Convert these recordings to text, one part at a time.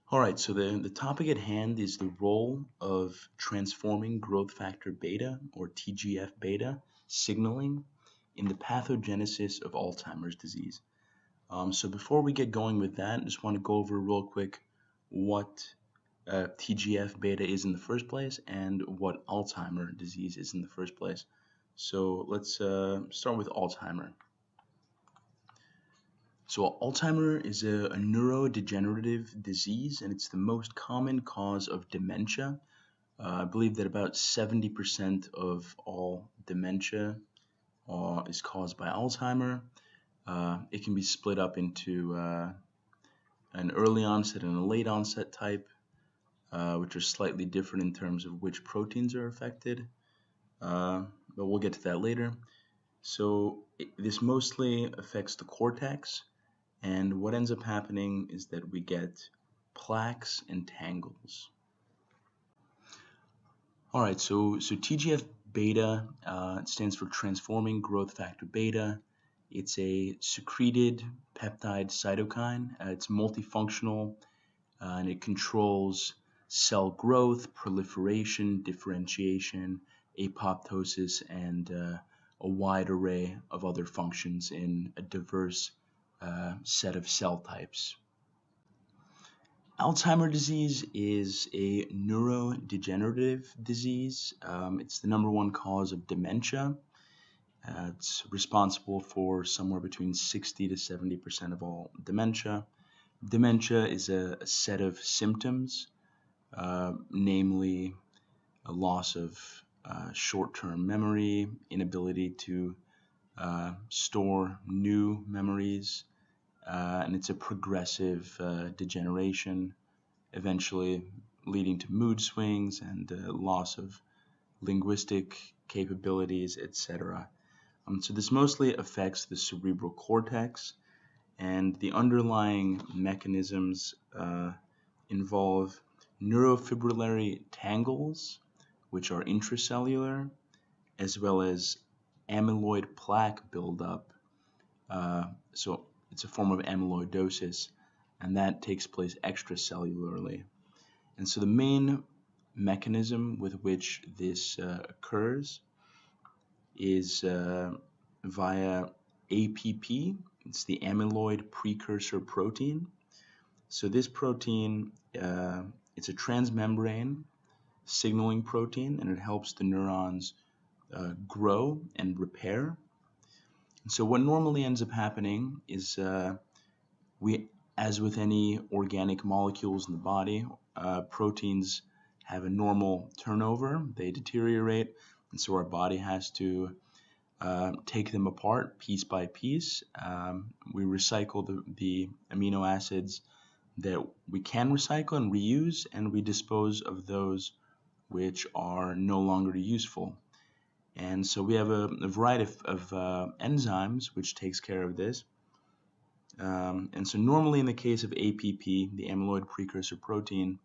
All right, so the topic at hand is the role of transforming growth factor beta, or TGF beta, signaling in the pathogenesis of Alzheimer's disease. So before we get going with that, I just want to go over real quick what TGF beta is in the first place and what Alzheimer disease is in the first place. So let's start with Alzheimer. So Alzheimer is a neurodegenerative disease, and it's the most common cause of dementia. I believe that about 70% of all dementia is caused by Alzheimer. It can be split up into an early onset and a late onset type, which are slightly different in terms of which proteins are affected, but we'll get to that later. So this mostly affects the cortex. And what ends up happening is that we get plaques and tangles. All right, so TGF beta stands for transforming growth factor beta. It's a secreted peptide cytokine. It's multifunctional and it controls cell growth, proliferation, differentiation, apoptosis, and a wide array of other functions in a diverse set of cell types. Alzheimer's disease is a neurodegenerative disease. It's the #1 cause of dementia. It's responsible for somewhere between 60 to 70% of all dementia. Dementia is a set of symptoms, namely a loss of short-term memory, inability to store new memories, and it's a progressive degeneration, eventually leading to mood swings and loss of linguistic capabilities, etc. So this mostly affects the cerebral cortex, and the underlying mechanisms involve neurofibrillary tangles, which are intracellular, as well as amyloid plaque buildup. So it's a form of amyloidosis, and that takes place extracellularly. And so the main mechanism with which this occurs is via APP. It's the amyloid precursor protein. So this protein, it's a transmembrane signaling protein, and it helps the neurons grow and repair. And so what normally ends up happening is as with any organic molecules in the body, proteins have a normal turnover. They deteriorate, and so our body has to take them apart piece by piece. We recycle the amino acids that we can recycle and reuse, and we dispose of those which are no longer useful. And so we have a variety of enzymes which takes care of this. And so normally in the case of APP, the amyloid precursor protein,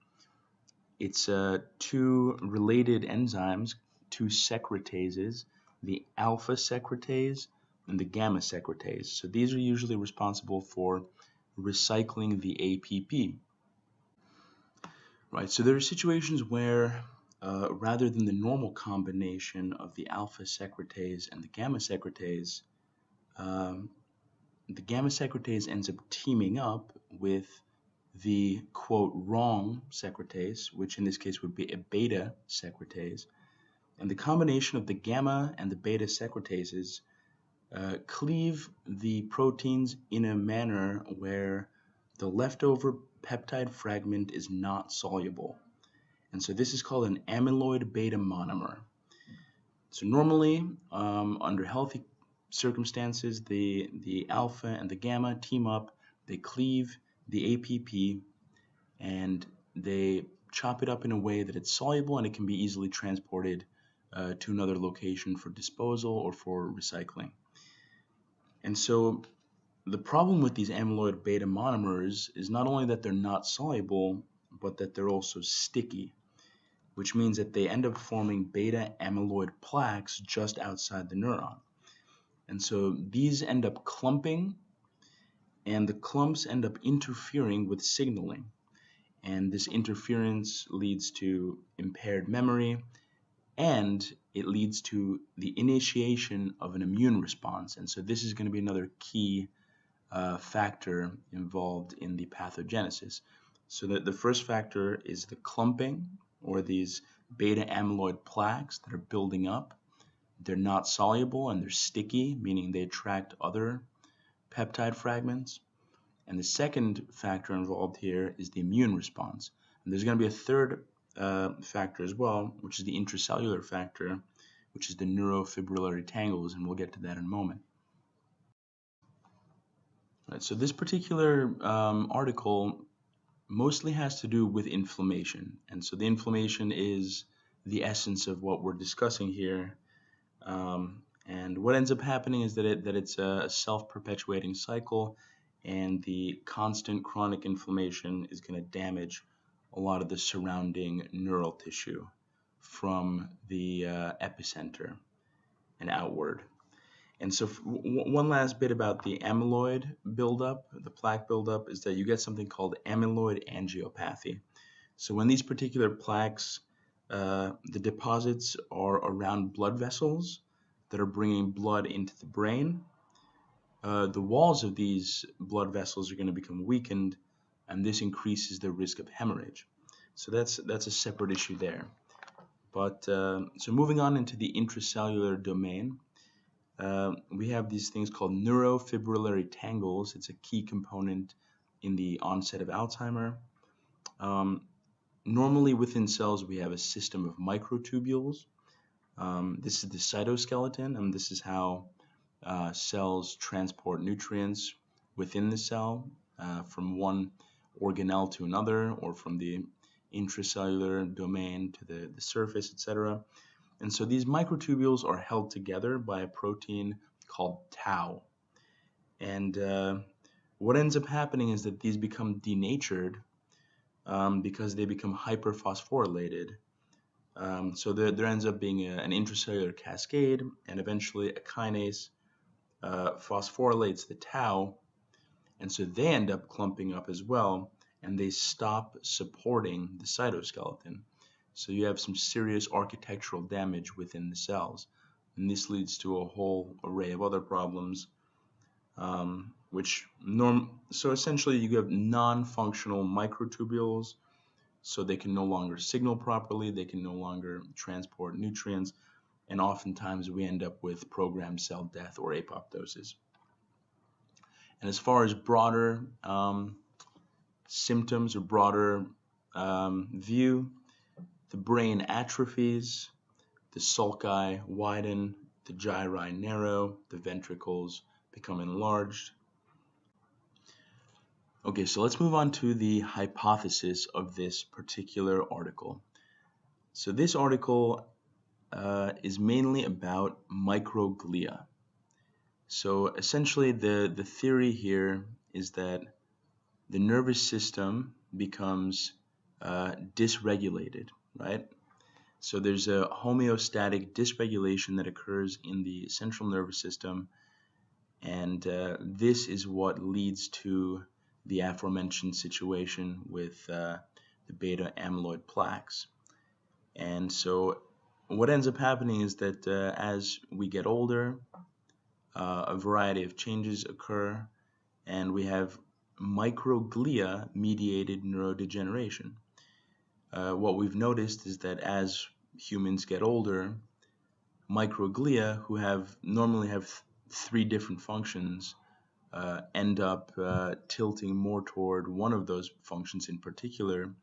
it's two related enzymes, two secretases, the alpha secretase and the gamma secretase. So these are usually responsible for recycling the APP. Right, so there are situations where rather than the normal combination of the alpha secretase and the gamma secretase ends up teaming up with the quote wrong secretase, which in this case would be a beta secretase. And the combination of the gamma and the beta secretases cleave the proteins in a manner where the leftover peptide fragment is not soluble. And so this is called an amyloid beta monomer. So normally, under healthy circumstances, the alpha and the gamma team up, they cleave the APP, and they chop it up in a way that it's soluble and it can be easily transported to another location for disposal or for recycling. And so the problem with these amyloid beta monomers is not only that they're not soluble, but that they're also sticky, which means that they end up forming beta amyloid plaques just outside the neuron. And so these end up clumping, and the clumps end up interfering with signaling. And this interference leads to impaired memory, and it leads to the initiation of an immune response. And so this is going to be another key factor involved in the pathogenesis. So the first factor is the clumping, or these beta amyloid plaques that are building up. They're not soluble and they're sticky, meaning they attract other peptide fragments. And the second factor involved here is the immune response. And there's going to be a third factor as well, which is the intracellular factor, which is the neurofibrillary tangles, and we'll get to that in a moment. Right, so this particular article mostly has to do with inflammation. And so the inflammation is the essence of what we're discussing here. And what ends up happening is that it's a self-perpetuating cycle, and the constant chronic inflammation is going to damage a lot of the surrounding neural tissue from the epicenter and outward. And so one last bit about the amyloid buildup, the plaque buildup, is that you get something called amyloid angiopathy. So when these particular plaques, the deposits are around blood vessels that are bringing blood into the brain, the walls of these blood vessels are going to become weakened, and this increases the risk of hemorrhage. So that's a separate issue there. But so moving on into the intracellular domain, we have these things called neurofibrillary tangles. It's a key component in the onset of Alzheimer. Normally within cells we have a system of microtubules. This is the cytoskeleton, and this is how cells transport nutrients within the cell from one organelle to another, or from the intracellular domain to the surface, etc. And so these microtubules are held together by a protein called tau. And what ends up happening is that these become denatured because they become hyperphosphorylated. So there ends up being an intracellular cascade, and eventually a kinase phosphorylates the tau, and so they end up clumping up as well, and they stop supporting the cytoskeleton. So you have some serious architectural damage within the cells, and this leads to a whole array of other problems, so essentially you have non-functional microtubules, so they can no longer signal properly, they can no longer transport nutrients, and oftentimes we end up with programmed cell death or apoptosis. And as far as broader symptoms or broader view, the brain atrophies, the sulci widen, the gyri narrow, the ventricles become enlarged. Okay, so let's move on to the hypothesis of this particular article. So this article is mainly about microglia. So essentially the theory here is that the nervous system becomes dysregulated, right? So there's a homeostatic dysregulation that occurs in the central nervous system, and this is what leads to the aforementioned situation with the beta amyloid plaques. And so what ends up happening is that as we get older, a variety of changes occur, and we have microglia-mediated neurodegeneration. What we've noticed is that as humans get older, microglia, who normally have three different functions, end up tilting more toward one of those functions in particular,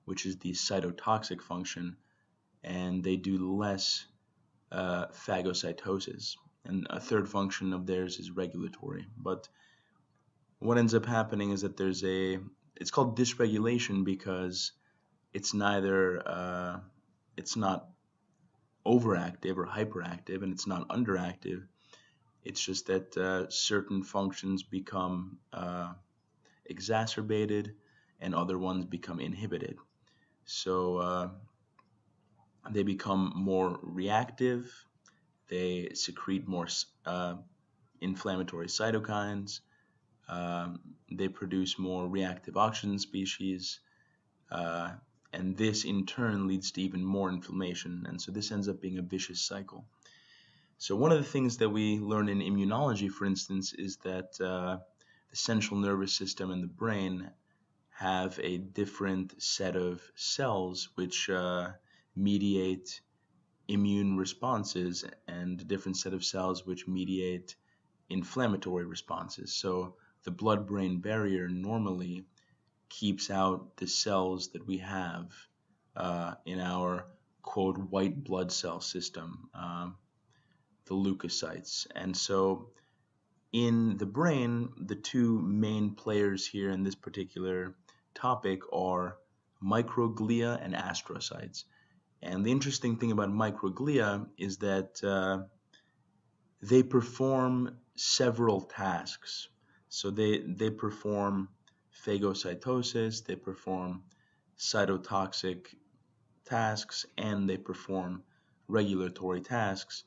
which is the cytotoxic function, and they do less phagocytosis. And a third function of theirs is regulatory. But what ends up happening is that it's called dysregulation because it's neither, it's not overactive or hyperactive, and it's not underactive. It's just that certain functions become exacerbated and other ones become inhibited. So they become more reactive, they secrete more inflammatory cytokines, they produce more reactive oxygen species, Uh, and this in turn leads to even more inflammation, and so this ends up being a vicious cycle. So one of the things that we learn in immunology, for instance, is that the central nervous system and the brain have a different set of cells which mediate immune responses, and a different set of cells which mediate inflammatory responses. So the blood-brain barrier normally keeps out the cells that we have in our quote white blood cell system, the leukocytes. And so in the brain, the two main players here in this particular topic are microglia and astrocytes. And the interesting thing about microglia is that they perform several tasks. So they perform phagocytosis, they perform cytotoxic tasks, and they perform regulatory tasks.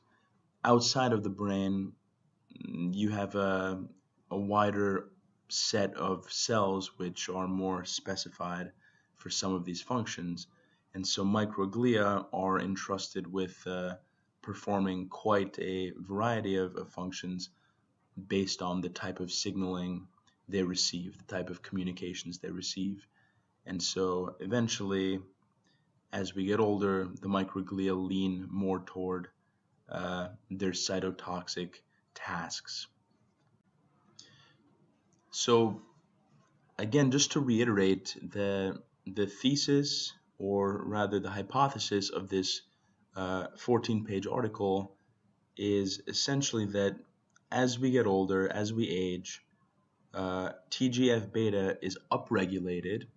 Outside of the brain, you have a wider set of cells which are more specified for some of these functions. And so microglia are entrusted with performing quite a variety of functions based on the type of signaling they receive, the type of communications they receive. And so eventually, as we get older, the microglia lean more toward their cytotoxic tasks. So again, just to reiterate, the thesis, or rather the hypothesis of this 14-page article is essentially that as we get older, as we age, TGF beta is upregulated.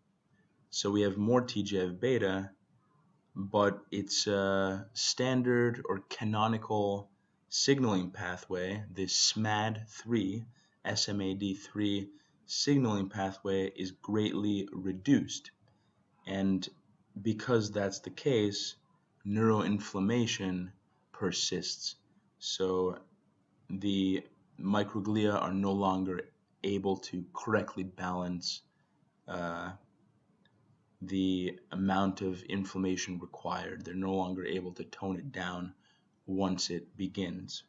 So we have more TGF beta, but its standard or canonical signaling pathway, this SMAD3 signaling pathway, is greatly reduced. And because that's the case, neuroinflammation persists. So the microglia are no longer able to correctly balance the amount of inflammation required. They're no longer able to tone it down once it begins.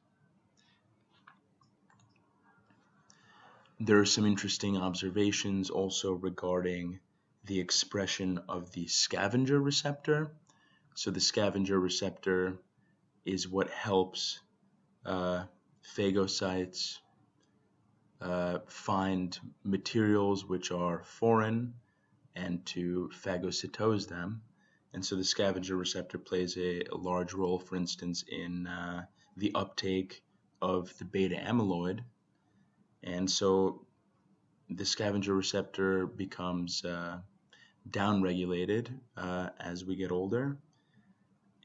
There are some interesting observations also regarding the expression of the scavenger receptor. So the scavenger receptor is what helps phagocytes find materials which are foreign and to phagocytose them. And so the scavenger receptor plays a large role, for instance, in the uptake of the beta amyloid. And so the scavenger receptor becomes downregulated as we get older.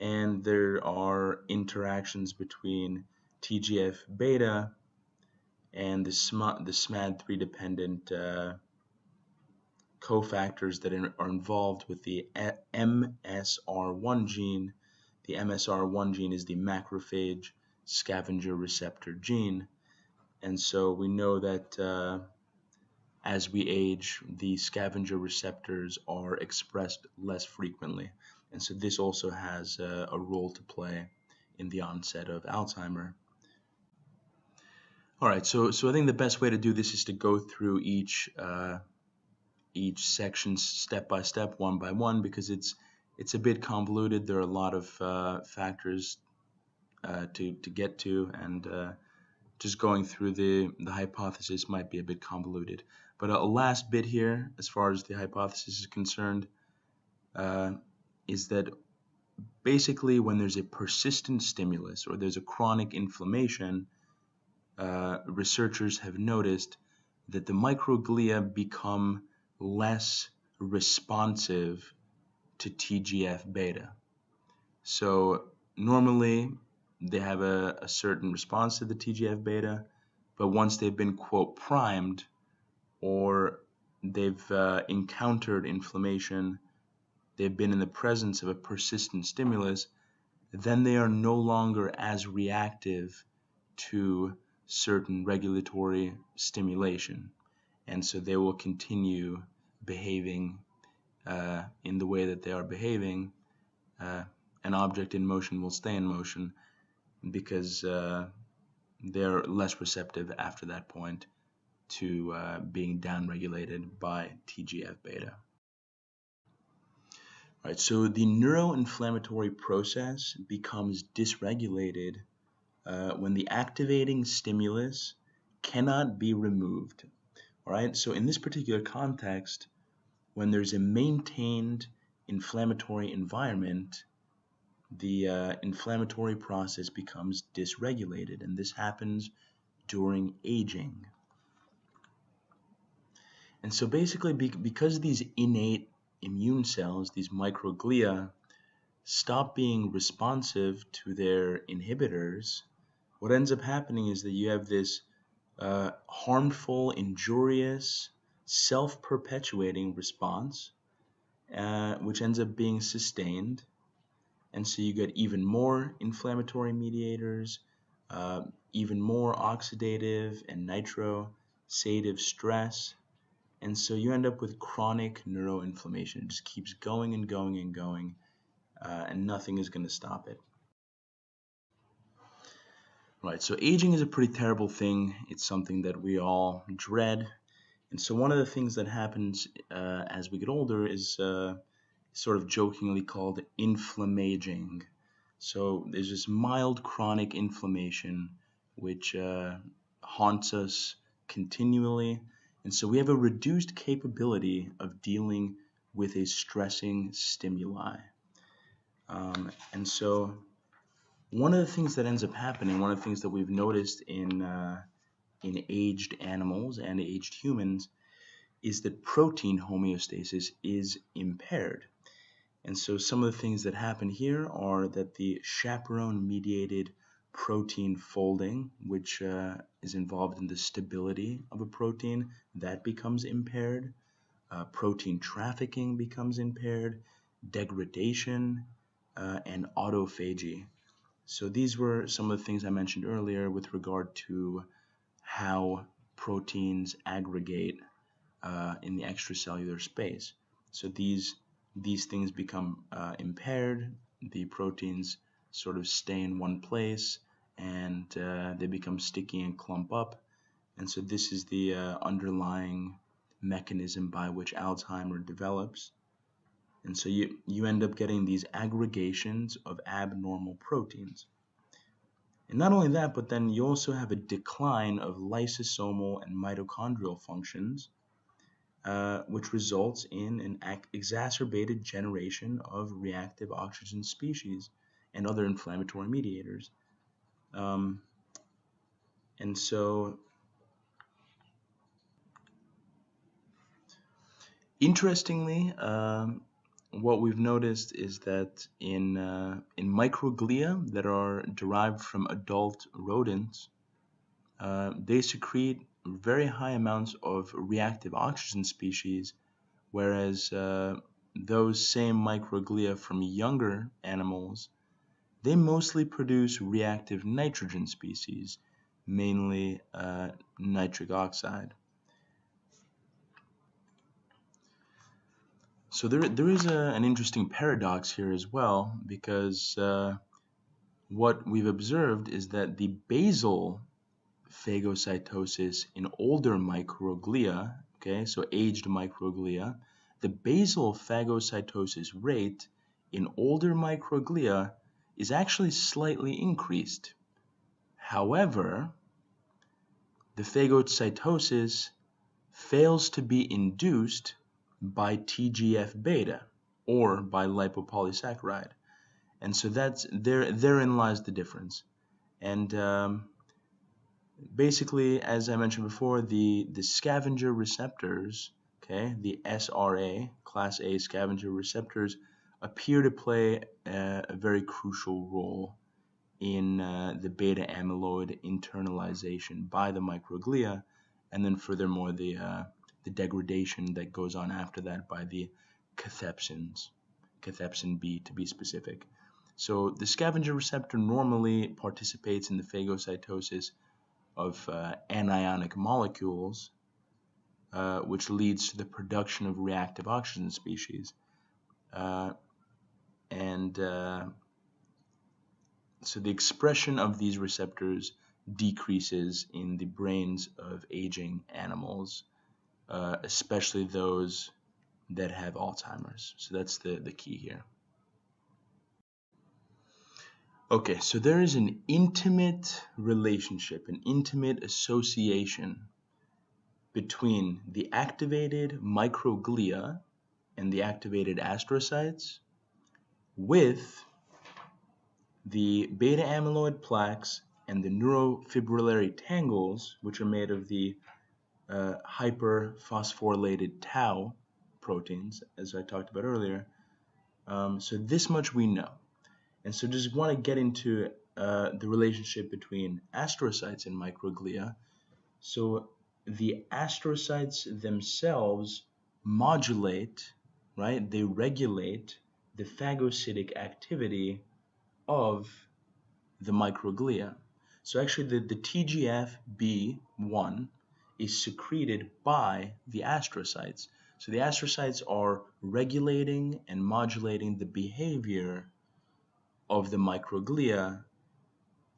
And there are interactions between TGF beta and the SMAD3 dependent cofactors that are involved with the MSR1 gene. The MSR1 gene is the macrophage scavenger receptor gene. And so we know that as we age, the scavenger receptors are expressed less frequently. And so this also has a role to play in the onset of Alzheimer. All right, so I think the best way to do this is to go through each section step by step, one by one, because it's a bit convoluted. There are a lot of factors to get to, and just going through the hypothesis might be a bit convoluted. But a last bit here, as far as the hypothesis is concerned, is that basically when there's a persistent stimulus or there's a chronic inflammation, researchers have noticed that the microglia become less responsive to TGF beta. So normally they have a certain response to the TGF beta, but once they've been, quote, primed, or they've encountered inflammation, they've been in the presence of a persistent stimulus, then they are no longer as reactive to certain regulatory stimulation. And so they will continue behaving in the way that they are behaving, an object in motion will stay in motion because they're less receptive after that point to being downregulated by TGF-beta. Right, so the neuroinflammatory process becomes dysregulated when the activating stimulus cannot be removed. All right, so in this particular context, when there's a maintained inflammatory environment, the inflammatory process becomes dysregulated, and this happens during aging. And so basically, because these innate immune cells, these microglia, stop being responsive to their inhibitors, what ends up happening is that you have this harmful, injurious, self-perpetuating response, which ends up being sustained. And so you get even more inflammatory mediators, even more oxidative and nitrosative stress. And so you end up with chronic neuroinflammation. It just keeps going and going and going, and nothing is going to stop it. Right, so aging is a pretty terrible thing. It's something that we all dread. And so one of the things that happens as we get older is sort of jokingly called inflammaging. So there's this mild chronic inflammation which haunts us continually. And so we have a reduced capability of dealing with a stressing stimuli. And so one of the things that ends up happening, one of the things that we've noticed in aged animals and aged humans, is that protein homeostasis is impaired. And so some of the things that happen here are that the chaperone-mediated protein folding, which is involved in the stability of a protein, that becomes impaired. Protein trafficking becomes impaired, degradation, and autophagy. So these were some of the things I mentioned earlier with regard to how proteins aggregate in the extracellular space. So these things become impaired. The proteins sort of stay in one place, and they become sticky and clump up. And so this is the underlying mechanism by which Alzheimer develops. And so you end up getting these aggregations of abnormal proteins. And not only that, but then you also have a decline of lysosomal and mitochondrial functions, which results in an exacerbated generation of reactive oxygen species and other inflammatory mediators. And so, interestingly, what we've noticed is that in microglia that are derived from adult rodents, they secrete very high amounts of reactive oxygen species, whereas those same microglia from younger animals, they mostly produce reactive nitrogen species, mainly nitric oxide. So there is an interesting paradox here as well, because what we've observed is that the basal phagocytosis in older microglia, okay, so aged microglia, the basal phagocytosis rate in older microglia is actually slightly increased. However, the phagocytosis fails to be induced by TGF-beta or by lipopolysaccharide. And so therein lies the difference. And basically, as I mentioned before, the scavenger receptors, okay, the SRA, class A scavenger receptors, appear to play a very crucial role in the beta amyloid internalization by the microglia, and then furthermore the degradation that goes on after that by the cathepsins, cathepsin B to be specific. So the scavenger receptor normally participates in the phagocytosis of anionic molecules, which leads to the production of reactive oxygen species. And so the expression of these receptors decreases in the brains of aging animals, especially those that have Alzheimer's. So that's the key here. Okay, so there is an intimate relationship, an intimate association between the activated microglia and the activated astrocytes with the beta amyloid plaques and the neurofibrillary tangles, which are made of the hyperphosphorylated tau proteins, as I talked about earlier. So this much we know. And so just want to get into the relationship between astrocytes and microglia. So the astrocytes themselves modulate, right? They regulate the phagocytic activity of the microglia. So actually the TGFB1 is secreted by the astrocytes. So the astrocytes are regulating and modulating the behavior of the microglia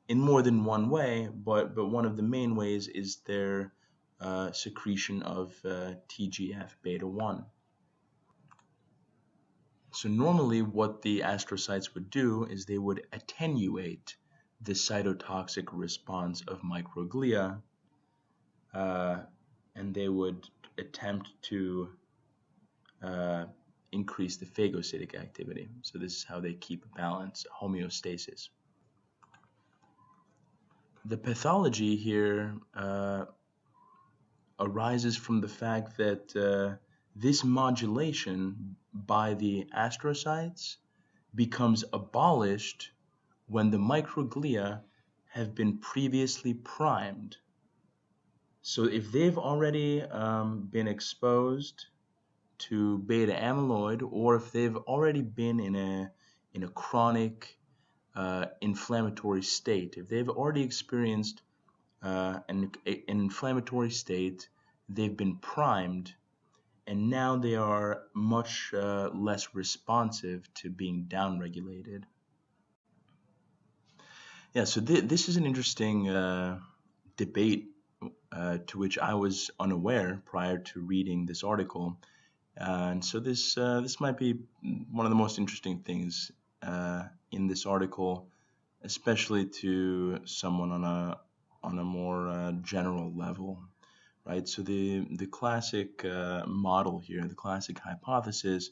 in more than one way, but one of the main ways is their secretion of TGF-beta 1. So normally what the astrocytes would do is they would attenuate the cytotoxic response of microglia, and they would attempt to increase the phagocytic activity. So this is how they keep balance, homeostasis. The pathology here arises from the fact that this modulation by the astrocytes becomes abolished when the microglia have been previously primed. So if they've already been exposed to beta amyloid, or if they've already been in a chronic inflammatory state, if they've already experienced an inflammatory state, they've been primed, and now they are much less responsive to being downregulated. Yeah, so this is an interesting debate to which I was unaware prior to reading this article. And so this might be one of the most interesting things in this article, especially to someone on a more general level, right? So the classic model here, the classic hypothesis,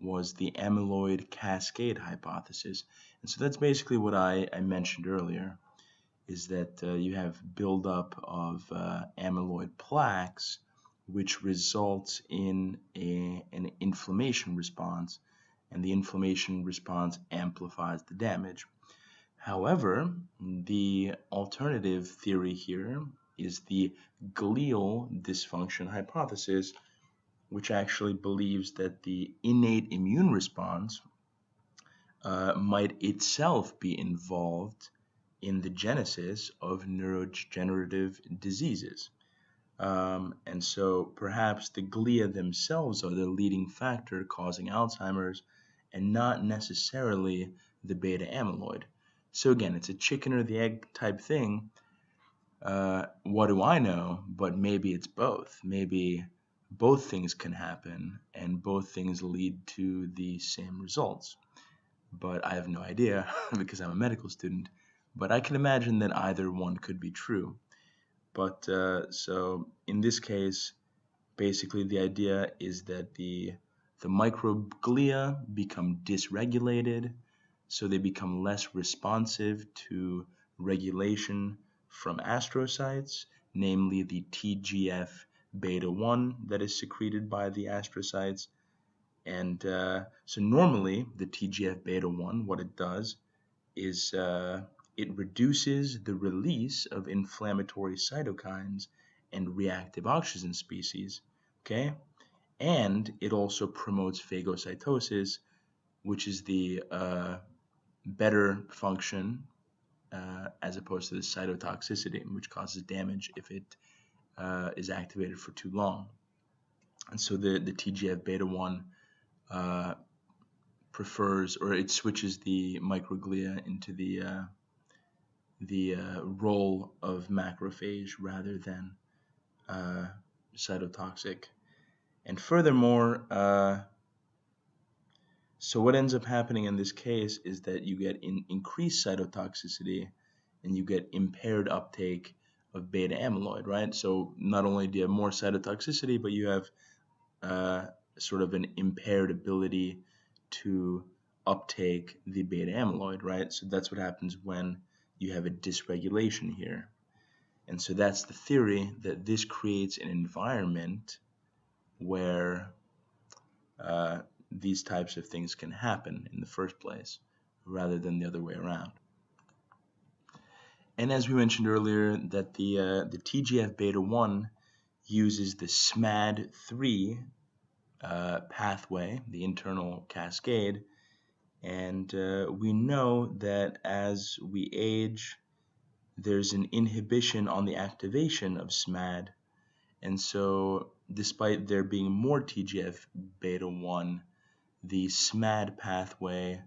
was the amyloid cascade hypothesis. And so that's basically what I mentioned earlier, is that you have buildup of amyloid plaques, which results in an inflammation response, and the inflammation response amplifies the damage. However, the alternative theory here is the glial dysfunction hypothesis, which actually believes that the innate immune response might itself be involved in the genesis of neurodegenerative diseases. And so perhaps the glia themselves are the leading factor causing Alzheimer's, and not necessarily the beta amyloid. So again, it's a chicken or the egg type thing. What do I know? But maybe it's both. Maybe both things can happen, and both things lead to the same results. But I have no idea because I'm a medical student. But I can imagine that either one could be true. But so in this case, basically the idea is that the microglia become dysregulated, so they become less responsive to regulation from astrocytes, namely the TGF-beta 1 that is secreted by the astrocytes. And so normally the TGF-beta 1, what it does is it reduces the release of inflammatory cytokines and reactive oxygen species, okay? And it also promotes phagocytosis, which is the better function as opposed to the cytotoxicity, which causes damage if it is activated for too long. And so the TGF beta 1 prefers, or it switches the microglia into the role of macrophage rather than cytotoxic. And furthermore, so what ends up happening in this case is that you get increased cytotoxicity and you get impaired uptake of beta amyloid, right? So not only do you have more cytotoxicity, but you have sort of an impaired ability to uptake the beta amyloid, right? So that's what happens when you have a dysregulation here. And so that's the theory, that this creates an environment where these types of things can happen in the first place, rather than the other way around. And as we mentioned earlier, that the TGF beta 1 uses the SMAD3 pathway, the internal cascade, and we know that as we age, there's an inhibition on the activation of SMAD, and so despite there being more TGF beta 1, the SMAD pathway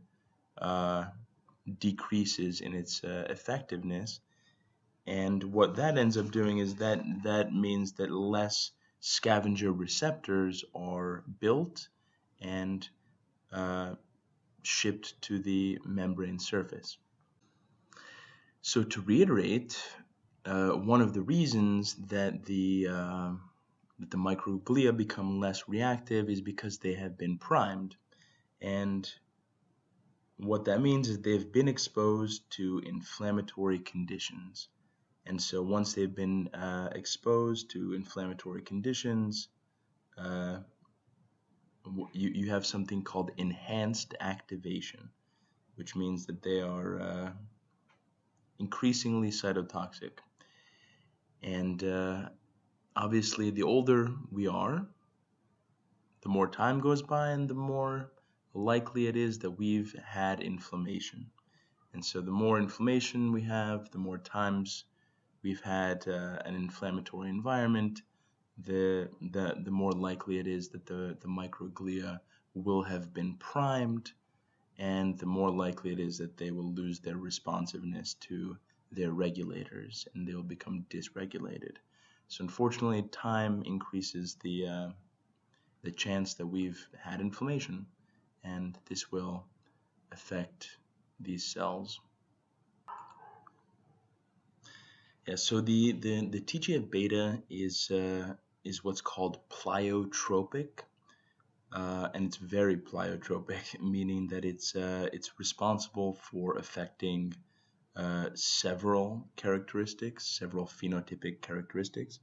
decreases in its effectiveness, and what that ends up doing is that means that less scavenger receptors are built and shipped to the membrane surface. So to reiterate, one of the reasons that the microglia become less reactive is because they have been primed, and what that means is they've been exposed to inflammatory conditions. And so once they've been exposed to inflammatory conditions, you have something called enhanced activation, which means that they are increasingly cytotoxic. And obviously, the older we are, the more time goes by and the more likely it is that we've had inflammation. And so the more inflammation we have, the more times we've had an inflammatory environment, the more likely it is that the microglia will have been primed, and the more likely it is that they will lose their responsiveness to their regulators and they will become dysregulated. So unfortunately, time increases the chance that we've had inflammation, and this will affect these cells. Yeah, so the TGF beta is what's called pleiotropic, and it's very pleiotropic, meaning that it's responsible for affecting several characteristics, several phenotypic characteristics.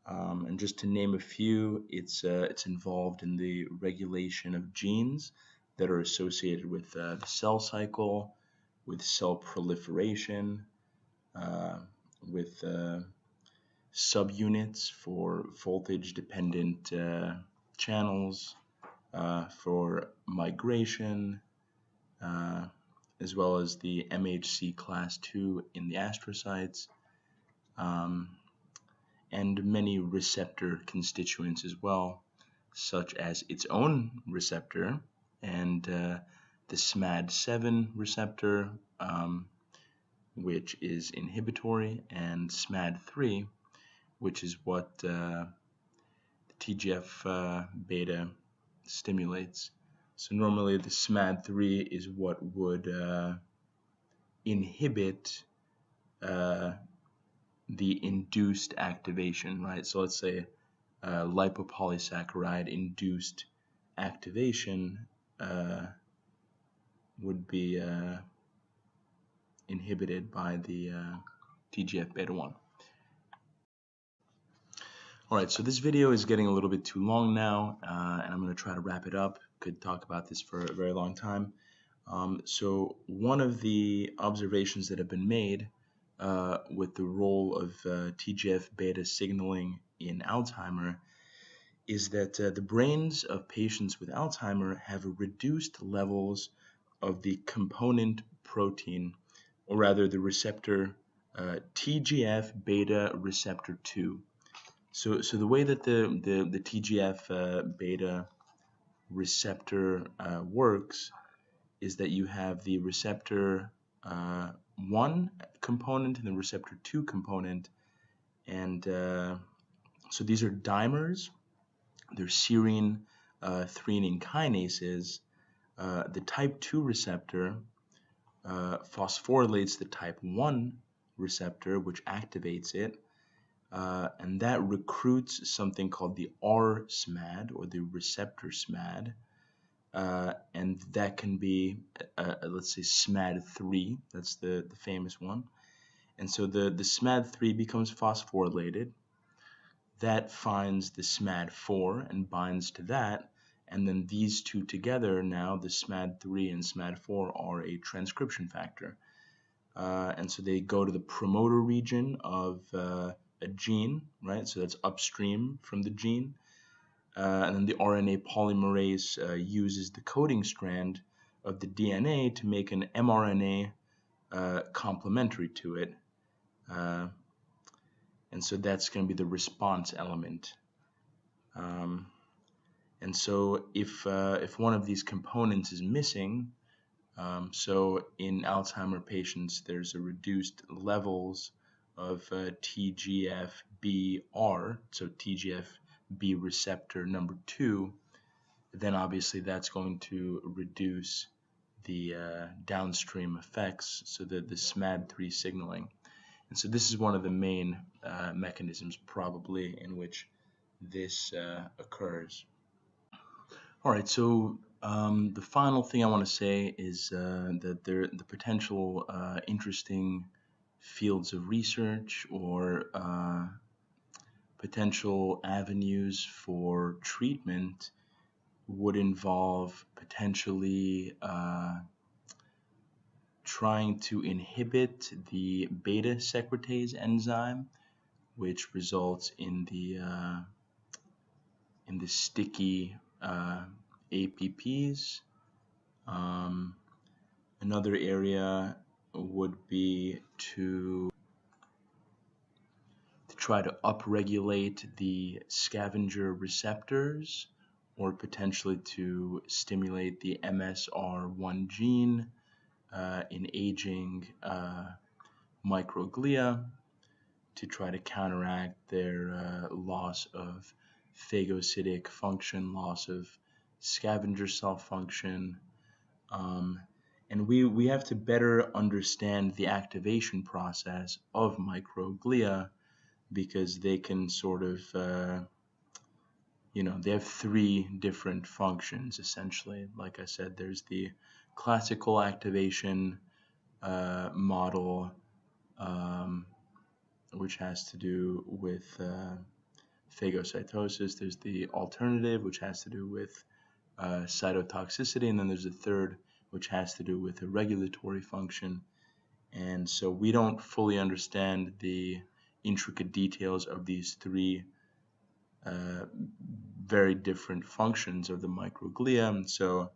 And just to name a few, it's involved in the regulation of genes that are associated with the cell cycle, with cell proliferation, with subunits for voltage-dependent channels, for migration, as well as the MHC class II in the astrocytes, and many receptor constituents as well, such as its own receptor and the SMAD7 receptor, which is inhibitory, and SMAD3, which is what the TGF beta stimulates. So normally the SMAD3 is what would inhibit the induced activation, right? So let's say lipopolysaccharide induced activation would be inhibited by the TGF beta 1. Alright, so this video is getting a little bit too long now, and I'm going to try to wrap it up. Could talk about this for a very long time. So one of the observations that have been made with the role of TGF beta signaling in Alzheimer is that the brains of patients with Alzheimer have reduced levels of the component protein, or rather the receptor TGF beta receptor 2. So the way that the TGF beta receptor works is that you have the receptor 1 component and the receptor 2 component, and so these are dimers. They're serine threonine kinases. The type 2 receptor phosphorylates the type 1 receptor, which activates it, and that recruits something called the R SMAD, or the receptor SMAD, and that can be, let's say, SMAD3. That's the famous one. And so the SMAD3 becomes phosphorylated. That finds the SMAD4 and binds to that, and then these two together, now the SMAD3 and SMAD4 are a transcription factor. And so they go to the promoter region of a gene, right? So that's upstream from the gene. And then the RNA polymerase uses the coding strand of the DNA to make an mRNA complementary to it. And so that's going to be the response element. And so if one of these components is missing, so in Alzheimer patients, there's a reduced levels of TGFBR, so TGFB receptor number 2, then obviously that's going to reduce the downstream effects, so the SMAD3 signaling. And so this is one of the main mechanisms probably in which this occurs. All right, so the final thing I want to say is that the potential interesting fields of research or potential avenues for treatment would involve potentially trying to inhibit the beta secretase enzyme, which results in the sticky APPs. Another area would be to try to upregulate the scavenger receptors, or potentially to stimulate the MSR1 gene in aging microglia to try to counteract their loss of phagocytic function, loss of scavenger cell function. And we have to better understand the activation process of microglia, because they can sort of, they have 3 different functions essentially. Like I said, there's the classical activation model, which has to do with phagocytosis. There's the alternative, which has to do with cytotoxicity, and then there's a third, which has to do with a regulatory function. And so we don't fully understand the intricate details of these 3 very different functions of the microglia, and so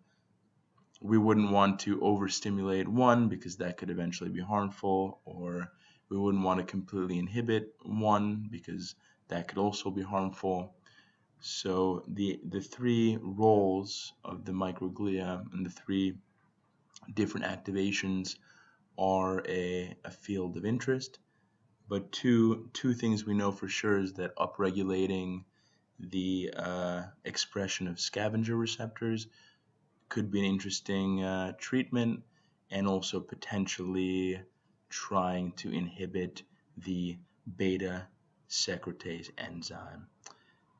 we wouldn't want to overstimulate one because that could eventually be harmful, or we wouldn't want to completely inhibit one because that could also be harmful. So the 3 roles of the microglia and the 3 different activations are a field of interest. But two things we know for sure is that upregulating the expression of scavenger receptors could be an interesting treatment, and also potentially trying to inhibit the beta secretase enzyme.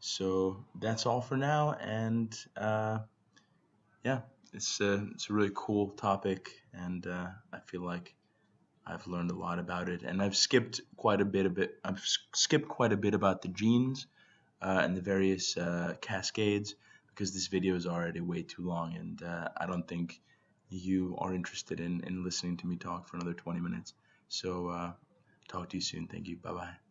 So that's all for now, and yeah, it's a really cool topic, and I feel like I've learned a lot about it, and I've skipped quite a bit about the genes and the various cascades, because this video is already way too long, and I don't think you are interested in listening to me talk for another 20 minutes. So talk to you soon. Thank you. Bye-bye.